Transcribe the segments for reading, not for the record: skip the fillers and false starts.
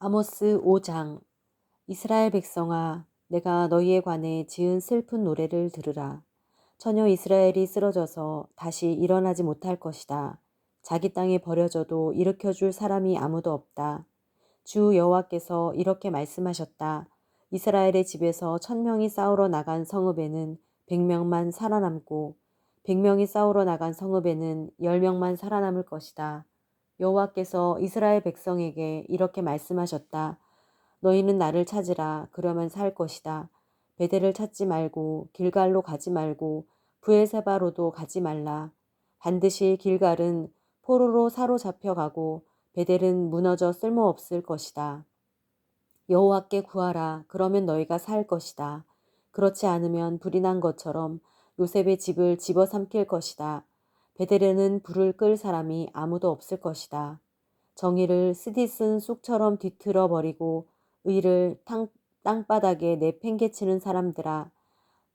아모스 5장. 이스라엘 백성아, 내가 너희에 관해 지은 슬픈 노래를 들으라. 처녀 이스라엘이 쓰러져서 다시 일어나지 못할 것이다. 자기 땅에 버려져도 일으켜줄 사람이 아무도 없다. 주 여호와께서 이렇게 말씀하셨다. 이스라엘의 집에서 1000명이 싸우러 나간 성읍에는 100명만 살아남고 100명이 싸우러 나간 성읍에는 10명만 살아남을 것이다. 여호와께서 이스라엘 백성에게 이렇게 말씀하셨다. 너희는 나를 찾으라. 그러면 살 것이다. 베델을 찾지 말고 길갈로 가지 말고 브엘세바로도 가지 말라. 반드시 길갈은 포로로 사로잡혀 가고 베델은 무너져 쓸모없을 것이다. 여호와께 구하라. 그러면 너희가 살 것이다. 그렇지 않으면 불이 난 것처럼 요셉의 집을 집어삼킬 것이다. 베델에는 불을 끌 사람이 아무도 없을 것이다. 정의를 쓰디쓴 쑥처럼 뒤틀어 버리고 의를 땅바닥에 내팽개치는 사람들아,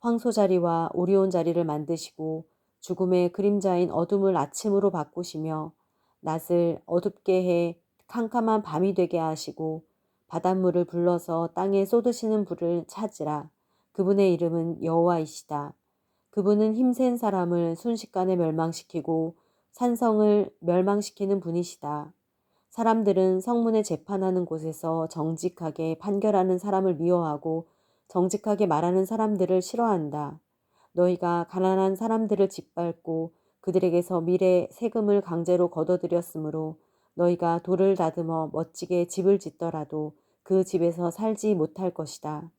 황소자리와 오리온 자리를 만드시고 죽음의 그림자인 어둠을 아침으로 바꾸시며 낮을 어둡게 해 캄캄한 밤이 되게 하시고 바닷물을 불러서 땅에 쏟으시는 불을 찾으라. 그분의 이름은 여호와이시다. 그분은 힘센 사람을 순식간에 멸망시키고 산성을 멸망시키는 분이시다. 사람들은 성문에 재판하는 곳에서 정직하게 판결하는 사람을 미워하고 정직하게 말하는 사람들을 싫어한다. 너희가 가난한 사람들을 짓밟고 그들에게서 미래 세금을 강제로 걷어들였으므로 너희가 돌을 다듬어 멋지게 집을 짓더라도 그 집에서 살지 못할 것이다.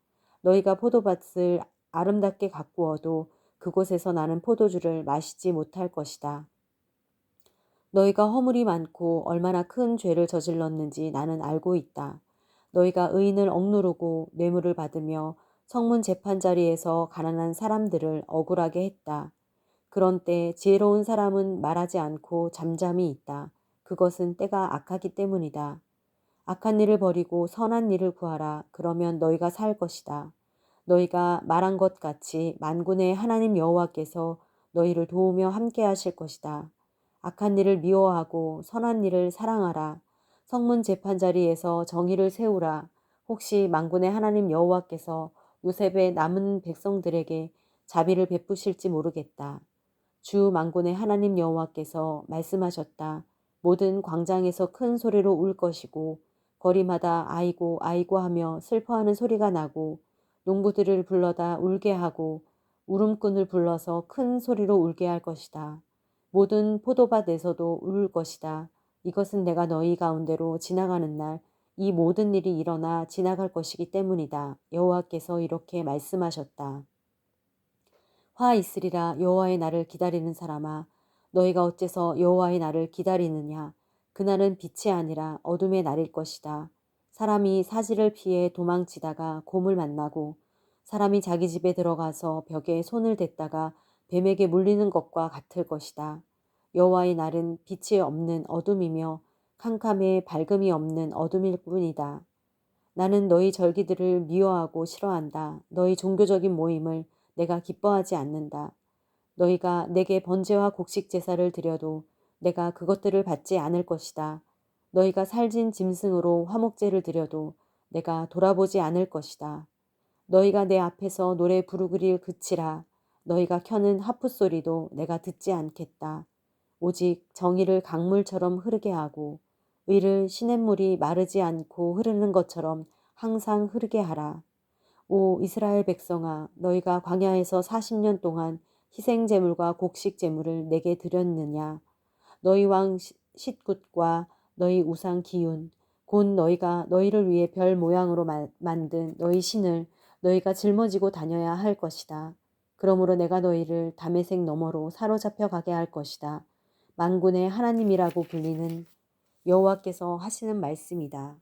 너희가 포도밭을 아름답게 가꾸어도 그곳에서 나는 포도주를 마시지 못할 것이다. 너희가 허물이 많고 얼마나 큰 죄를 저질렀는지 나는 알고 있다. 너희가 의인을 억누르고 뇌물을 받으며 성문 재판 자리에서 가난한 사람들을 억울하게 했다. 그런 때 지혜로운 사람은 말하지 않고 잠잠히 있다. 그것은 때가 악하기 때문이다. 악한 일을 버리고 선한 일을 구하라. 그러면 너희가 살 것이다. 너희가 말한 것 같이 만군의 하나님 여호와께서 너희를 도우며 함께 하실 것이다. 악한 일을 미워하고 선한 일을 사랑하라. 성문 재판 자리에서 정의를 세우라. 혹시 만군의 하나님 여호와께서 요셉의 남은 백성들에게 자비를 베푸실지 모르겠다. 주 만군의 하나님 여호와께서 말씀하셨다. 모든 광장에서 큰 소리로 울 것이고 거리마다 아이고 아이고 하며 슬퍼하는 소리가 나고 농부들을 불러다 울게 하고 울음꾼을 불러서 큰 소리로 울게 할 것이다. 모든 포도밭에서도 울 것이다. 이것은 내가 너희 가운데로 지나가는 날 이 모든 일이 일어나 지나갈 것이기 때문이다. 여호와께서 이렇게 말씀하셨다. 화 있으리라. 여호와의 날을 기다리는 사람아, 너희가 어째서 여호와의 날을 기다리느냐. 그날은 빛이 아니라 어둠의 날일 것이다. 사람이 사지를 피해 도망치다가 곰을 만나고 사람이 자기 집에 들어가서 벽에 손을 댔다가 뱀에게 물리는 것과 같을 것이다. 여호와의 날은 빛이 없는 어둠이며 캄캄해 밝음이 없는 어둠일 뿐이다. 나는 너희 절기들을 미워하고 싫어한다. 너희 종교적인 모임을 내가 기뻐하지 않는다. 너희가 내게 번제와 곡식 제사를 드려도 내가 그것들을 받지 않을 것이다. 너희가 살진 짐승으로 화목제를 드려도 내가 돌아보지 않을 것이다. 너희가 내 앞에서 노래 부르기를 그치라. 너희가 켜는 하프 소리도 내가 듣지 않겠다. 오직 정의를 강물처럼 흐르게 하고 의를 시냇물이 마르지 않고 흐르는 것처럼 항상 흐르게 하라. 오 이스라엘 백성아, 너희가 광야에서 40년 동안 희생제물과 곡식제물을 내게 드렸느냐. 너희 왕 싯굿과 너희 우상 기운 곧 너희가 너희를 위해 별 모양으로 만든 너희 신을 너희가 짊어지고 다녀야 할 것이다. 그러므로 내가 너희를 다메섹 너머로 사로잡혀 가게 할 것이다. 만군의 하나님이라고 불리는 여호와께서 하시는 말씀이다.